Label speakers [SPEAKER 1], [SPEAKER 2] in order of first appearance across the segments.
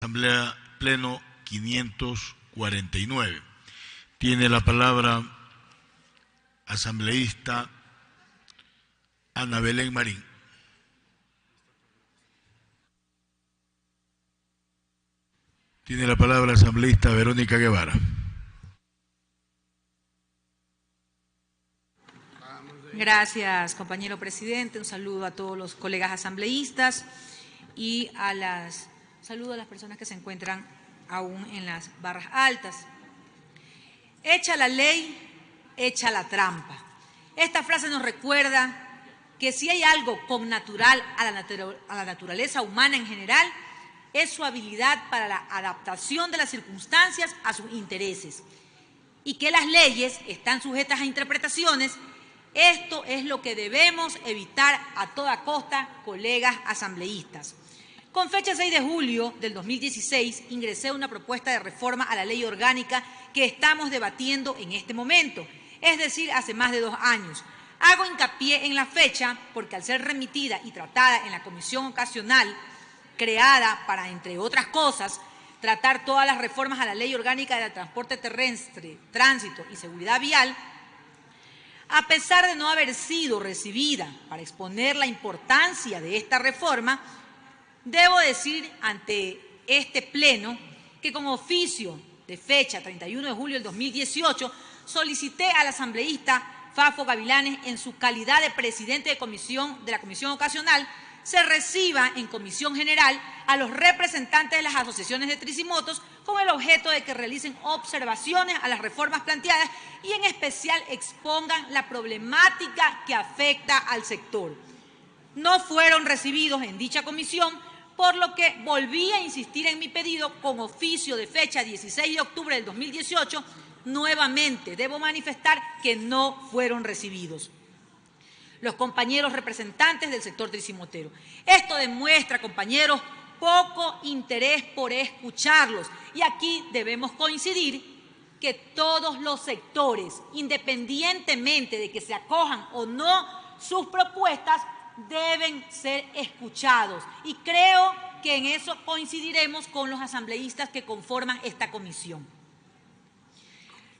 [SPEAKER 1] Asamblea Pleno 549. Tiene la palabra asambleísta Ana Belén Marín. Tiene la palabra asambleísta Verónica Guevara.
[SPEAKER 2] Gracias, compañero presidente. Un saludo a todos los colegas asambleístas y saludo a las personas que se encuentran aún en las barras altas. Hecha la ley, hecha la trampa. Esta frase nos recuerda que si hay algo connatural a la naturaleza humana en general, es su habilidad para la adaptación de las circunstancias a sus intereses, y que las leyes están sujetas a interpretaciones. Esto es lo que debemos evitar a toda costa, colegas asambleístas. Con fecha 6 de julio del 2016, ingresé una propuesta de reforma a la ley orgánica que estamos debatiendo en este momento, es decir, hace más de 2 años. Hago hincapié en la fecha porque al ser remitida y tratada en la comisión ocasional, creada para, entre otras cosas, tratar todas las reformas a la ley orgánica del transporte terrestre, tránsito y seguridad vial, a pesar de no haber sido recibida para exponer la importancia de esta reforma, debo decir ante este Pleno que con oficio de fecha 31 de julio del 2018 solicité al asambleísta Fafo Gavilanes, en su calidad de presidente de la comisión ocasional, se reciba en comisión general a los representantes de las asociaciones de tricimotos con el objeto de que realicen observaciones a las reformas planteadas y en especial expongan la problemática que afecta al sector. No fueron recibidos en dicha comisión, por lo que volví a insistir en mi pedido con oficio de fecha 16 de octubre del 2018. Nuevamente debo manifestar que no fueron recibidos los compañeros representantes del sector tricimotero. Esto demuestra, compañeros, poco interés por escucharlos. Y aquí debemos coincidir que todos los sectores, independientemente de que se acojan o no sus propuestas, deben ser escuchados. Y creo que en eso coincidiremos con los asambleístas que conforman esta comisión.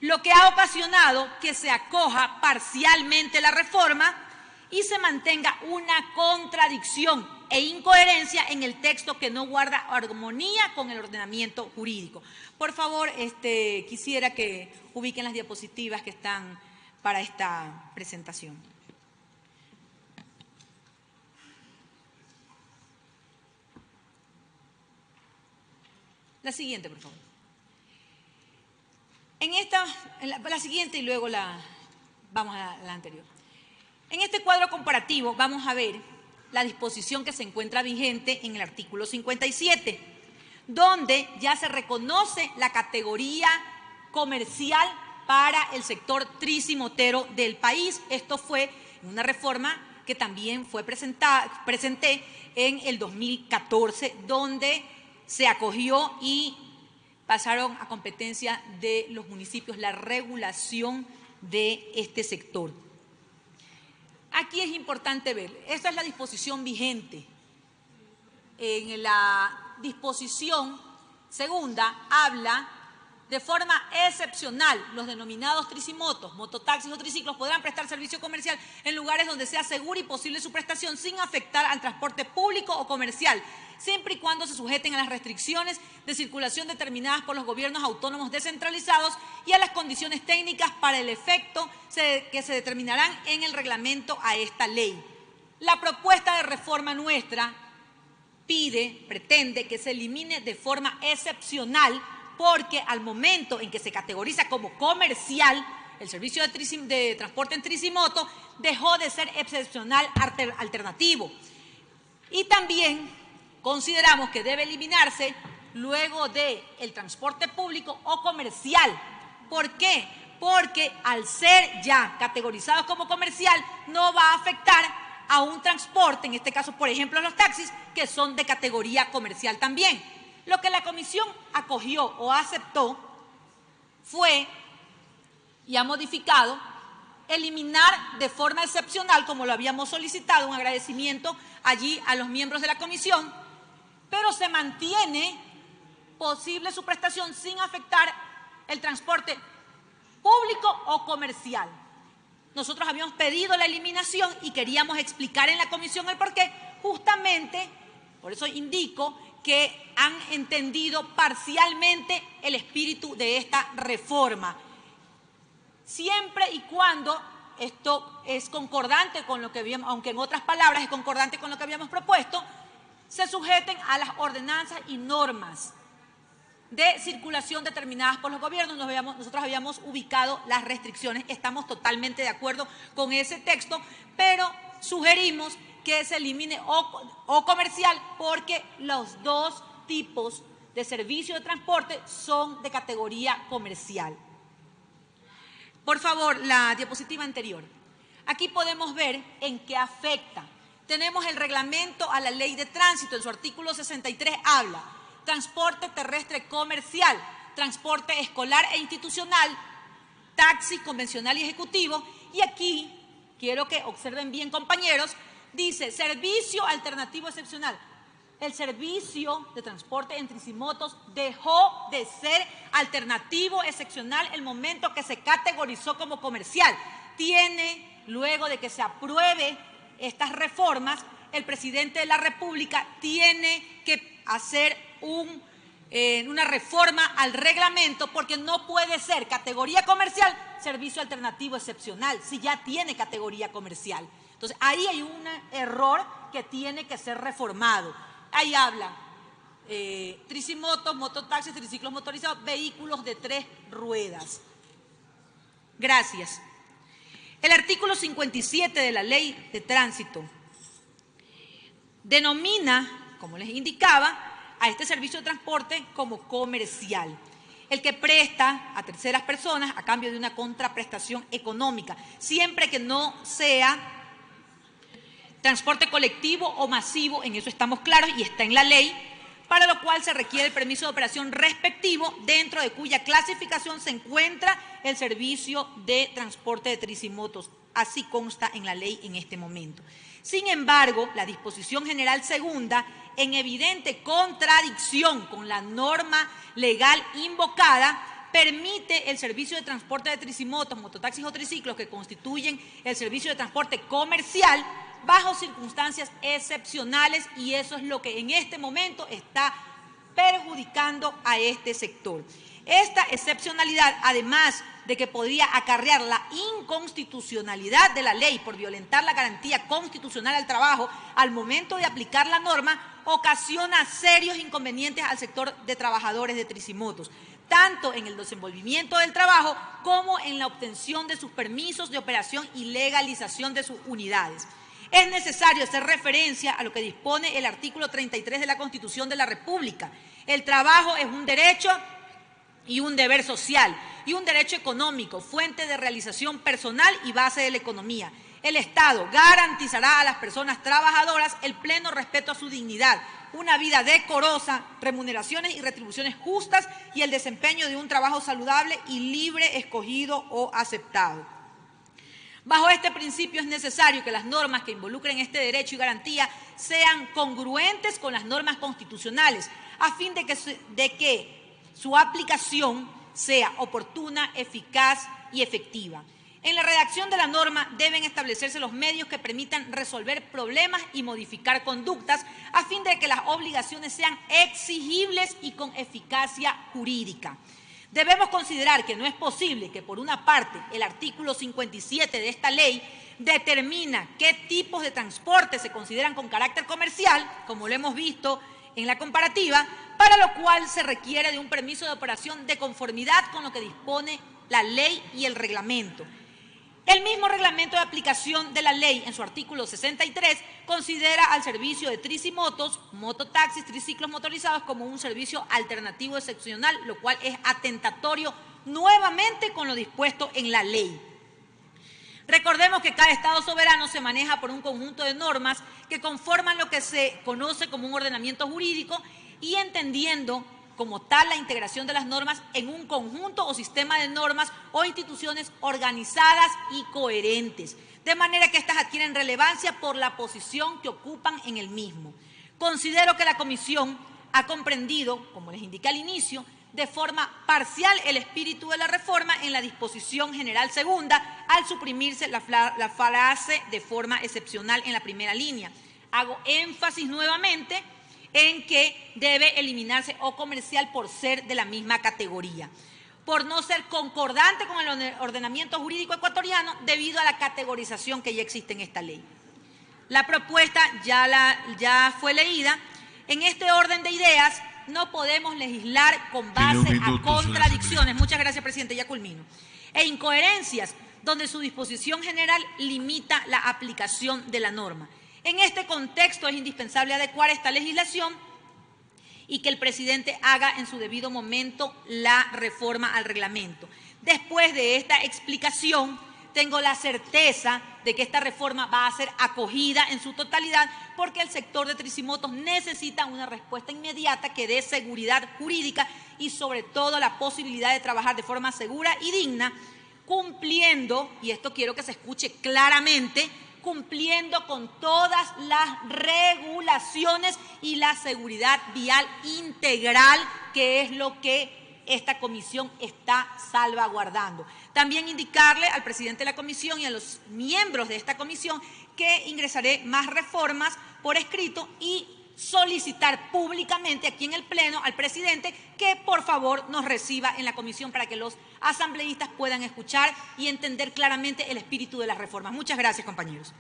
[SPEAKER 2] Lo que ha ocasionado que se acoja parcialmente la reforma y se mantenga una contradicción e incoherencia en el texto que no guarda armonía con el ordenamiento jurídico. Por favor, quisiera que ubiquen las diapositivas que están para esta presentación. La siguiente, por favor. La siguiente y luego vamos a la anterior. En este cuadro comparativo vamos a ver la disposición que se encuentra vigente en el artículo 57, donde ya se reconoce la categoría comercial para el sector tricimotero del país. Esto fue una reforma que también presenté en el 2014, donde se acogió y pasaron a competencia de los municipios la regulación de este sector. Aquí es importante ver, esta es la disposición vigente. En la disposición segunda habla de forma excepcional, los denominados tricimotos, mototaxis o triciclos podrán prestar servicio comercial en lugares donde sea segura y posible su prestación sin afectar al transporte público o comercial, siempre y cuando se sujeten a las restricciones de circulación determinadas por los gobiernos autónomos descentralizados y a las condiciones técnicas para el efecto que se determinarán en el reglamento a esta ley. La propuesta de reforma nuestra pretende que se elimine de forma excepcional, porque al momento en que se categoriza como comercial, el servicio de transporte en tricimoto dejó de ser excepcional alternativo. Y también consideramos que debe eliminarse luego del transporte público o comercial. ¿Por qué? Porque al ser ya categorizados como comercial no va a afectar a un transporte, en este caso, por ejemplo, los taxis, que son de categoría comercial también. Lo que la comisión acogió o aceptó fue, y ha modificado, eliminar de forma excepcional, como lo habíamos solicitado, un agradecimiento allí a los miembros de la comisión, pero se mantiene posible su prestación sin afectar el transporte público o comercial. Nosotros habíamos pedido la eliminación y queríamos explicar en la comisión el porqué, justamente, por eso indico que han entendido parcialmente el espíritu de esta reforma. Siempre y cuando esto es concordante con lo que habíamos, aunque en otras palabras es concordante con lo que habíamos propuesto, se sujeten a las ordenanzas y normas de circulación determinadas por los gobiernos. Nosotros habíamos ubicado las restricciones, estamos totalmente de acuerdo con ese texto, pero sugerimos que se elimine o comercial porque los dos tipos de servicio de transporte son de categoría comercial. Por favor, la diapositiva anterior. Aquí podemos ver en qué afecta. Tenemos el reglamento a la ley de tránsito, en su artículo 63 habla transporte terrestre comercial, transporte escolar e institucional, taxi convencional y ejecutivo. Y aquí, quiero que observen bien, compañeros, dice servicio alternativo excepcional. El servicio de transporte en tricimotos dejó de ser alternativo excepcional el momento que se categorizó como comercial. Luego de que se apruebe estas reformas, el presidente de la República tiene que hacer una reforma al reglamento porque no puede ser categoría comercial, servicio alternativo excepcional, si ya tiene categoría comercial. Entonces, ahí hay un error que tiene que ser reformado. Ahí habla tricimotos, mototaxis, triciclos motorizados, vehículos de 3 ruedas. Gracias. El artículo 57 de la Ley de Tránsito denomina, como les indicaba, a este servicio de transporte como comercial, el que presta a terceras personas a cambio de una contraprestación económica, siempre que no sea transporte colectivo o masivo, en eso estamos claros y está en la ley, para lo cual se requiere el permiso de operación respectivo, dentro de cuya clasificación se encuentra el servicio de transporte de tricimotos. Así consta en la ley en este momento. Sin embargo, la disposición general segunda, en evidente contradicción con la norma legal invocada, permite el servicio de transporte de tricimotos, mototaxis o triciclos que constituyen el servicio de transporte comercial bajo circunstancias excepcionales, y eso es lo que en este momento está perjudicando a este sector. Esta excepcionalidad, además de que podría acarrear la inconstitucionalidad de la ley por violentar la garantía constitucional al trabajo al momento de aplicar la norma, ocasiona serios inconvenientes al sector de trabajadores de tricimotos, tanto en el desenvolvimiento del trabajo como en la obtención de sus permisos de operación y legalización de sus unidades. Es necesario hacer referencia a lo que dispone el artículo 33 de la Constitución de la República. El trabajo es un derecho y un deber social, y un derecho económico, fuente de realización personal y base de la economía. El Estado garantizará a las personas trabajadoras el pleno respeto a su dignidad, una vida decorosa, remuneraciones y retribuciones justas y el desempeño de un trabajo saludable y libre, escogido o aceptado. Bajo este principio es necesario que las normas que involucren este derecho y garantía sean congruentes con las normas constitucionales, a fin de que su aplicación sea oportuna, eficaz y efectiva. En la redacción de la norma deben establecerse los medios que permitan resolver problemas y modificar conductas, a fin de que las obligaciones sean exigibles y con eficacia jurídica. Debemos considerar que no es posible que, por una parte, el artículo 57 de esta ley determina qué tipos de transporte se consideran con carácter comercial, como lo hemos visto en la comparativa, para lo cual se requiere de un permiso de operación de conformidad con lo que dispone la ley y el reglamento. El mismo reglamento de aplicación de la ley, en su artículo 63, considera al servicio de tricimotos, mototaxis, triciclos motorizados como un servicio alternativo excepcional, lo cual es atentatorio nuevamente con lo dispuesto en la ley. Recordemos que cada Estado soberano se maneja por un conjunto de normas que conforman lo que se conoce como un ordenamiento jurídico, y entendiendo como tal la integración de las normas en un conjunto o sistema de normas o instituciones organizadas y coherentes, de manera que éstas adquieren relevancia por la posición que ocupan en el mismo. Considero que la Comisión ha comprendido, como les indiqué al inicio, de forma parcial el espíritu de la reforma en la disposición general segunda, al suprimirse la frase de forma excepcional en la primera línea. Hago énfasis nuevamente en que debe eliminarse o comercial por ser de la misma categoría, por no ser concordante con el ordenamiento jurídico ecuatoriano debido a la categorización que ya existe en esta ley. La propuesta ya fue leída. En este orden de ideas no podemos legislar con base a contradicciones. Muchas gracias, presidente, ya culmino. E incoherencias, donde su disposición general limita la aplicación de la norma. En este contexto es indispensable adecuar esta legislación y que el presidente haga en su debido momento la reforma al reglamento. Después de esta explicación, tengo la certeza de que esta reforma va a ser acogida en su totalidad porque el sector de Tricimotos necesita una respuesta inmediata que dé seguridad jurídica y sobre todo la posibilidad de trabajar de forma segura y digna, cumpliendo, y esto quiero que se escuche claramente, cumpliendo con todas las regulaciones y la seguridad vial integral, que es lo que esta comisión está salvaguardando. También indicarle al presidente de la comisión y a los miembros de esta comisión que ingresaré más reformas por escrito y solicitar públicamente aquí en el Pleno al presidente que por favor nos reciba en la comisión para que los asambleístas puedan escuchar y entender claramente el espíritu de las reformas. Muchas gracias, compañeros.